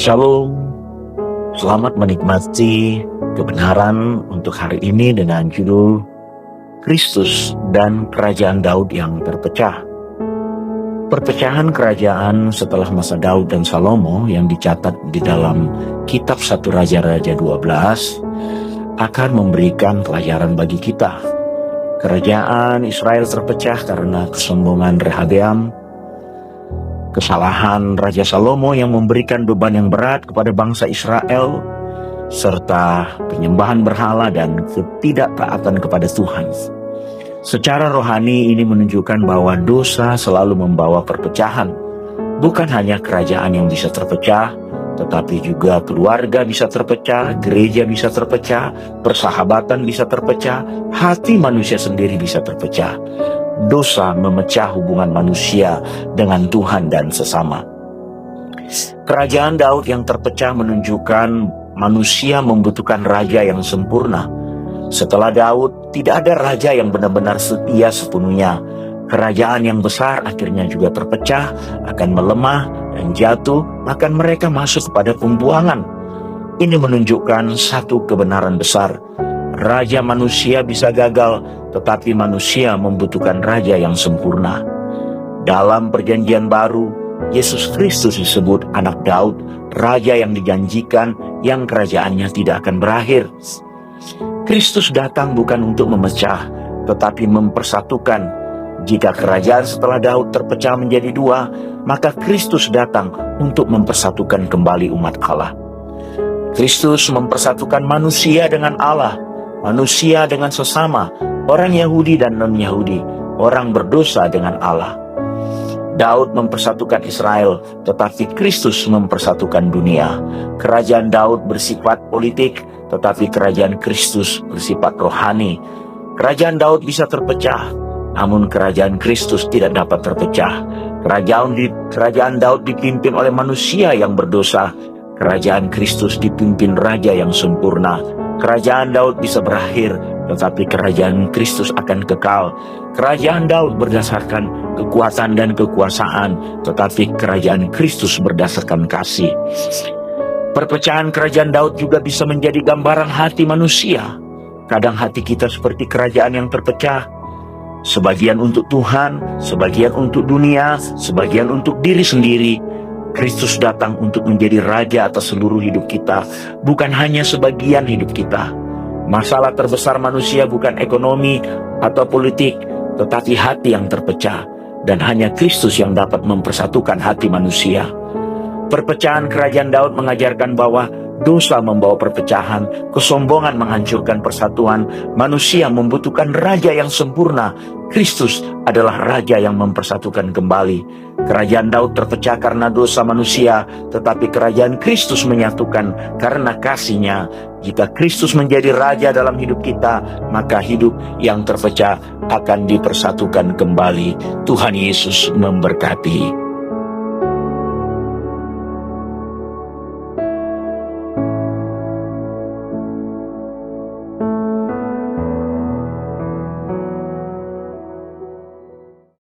Shalom, selamat menikmati kebenaran untuk hari ini dengan judul Kristus dan Kerajaan Daud yang terpecah. Perpecahan kerajaan setelah masa Daud dan Salomo yang dicatat di dalam kitab 1 Raja-Raja 12 akan memberikan pelajaran bagi kita. Kerajaan Israel terpecah karena kesombongan Rehabeam, kesalahan Raja Salomo yang memberikan beban yang berat kepada bangsa Israel, serta penyembahan berhala dan ketidaktaatan kepada Tuhan. Secara rohani ini menunjukkan bahwa dosa selalu membawa perpecahan. Bukan hanya kerajaan yang bisa terpecah, tetapi juga keluarga bisa terpecah, gereja bisa terpecah, persahabatan bisa terpecah, hati manusia sendiri bisa terpecah. Dosa memecah hubungan manusia dengan Tuhan dan sesama. Kerajaan Daud yang terpecah menunjukkan manusia membutuhkan raja yang sempurna. Setelah Daud, tidak ada raja yang benar-benar setia sepenuhnya. Kerajaan yang besar akhirnya juga terpecah, akan melemah dan jatuh, bahkan mereka masuk kepada pembuangan. Ini menunjukkan satu kebenaran besar. Raja manusia bisa gagal, tetapi manusia membutuhkan raja yang sempurna. Dalam perjanjian baru, Yesus Kristus disebut anak Daud, raja yang dijanjikan, yang kerajaannya tidak akan berakhir. Kristus datang bukan untuk memecah, tetapi mempersatukan. Jika kerajaan setelah Daud terpecah menjadi dua, maka Kristus datang untuk mempersatukan kembali umat Allah. Kristus mempersatukan manusia dengan Allah, manusia dengan sesama, orang Yahudi dan non-Yahudi, orang berdosa dengan Allah. Daud mempersatukan Israel, tetapi Kristus mempersatukan dunia. Kerajaan Daud bersifat politik, tetapi kerajaan Kristus bersifat rohani. Kerajaan Daud bisa terpecah, namun kerajaan Kristus tidak dapat terpecah. Kerajaan Daud dipimpin oleh manusia yang berdosa. Kerajaan Kristus dipimpin raja yang sempurna. Kerajaan Daud bisa berakhir, tetapi kerajaan Kristus akan kekal. Kerajaan Daud berdasarkan kekuatan dan kekuasaan, tetapi kerajaan Kristus berdasarkan kasih. Perpecahan kerajaan Daud juga bisa menjadi gambaran hati manusia. Kadang hati kita seperti kerajaan yang terpecah. Sebagian untuk Tuhan, sebagian untuk dunia, sebagian untuk diri sendiri. Kristus datang untuk menjadi raja atas seluruh hidup kita, bukan hanya sebagian hidup kita. Masalah terbesar manusia bukan ekonomi atau politik, tetapi hati yang terpecah, dan hanya Kristus yang dapat mempersatukan hati manusia. Perpecahan kerajaan Daud mengajarkan bahwa dosa membawa perpecahan, kesombongan menghancurkan persatuan, manusia membutuhkan raja yang sempurna. Kristus adalah raja yang mempersatukan kembali. Kerajaan Daud terpecah karena dosa manusia, tetapi kerajaan Kristus menyatukan karena kasih-Nya. Jika Kristus menjadi raja dalam hidup kita, maka hidup yang terpecah akan dipersatukan kembali. Tuhan Yesus memberkati.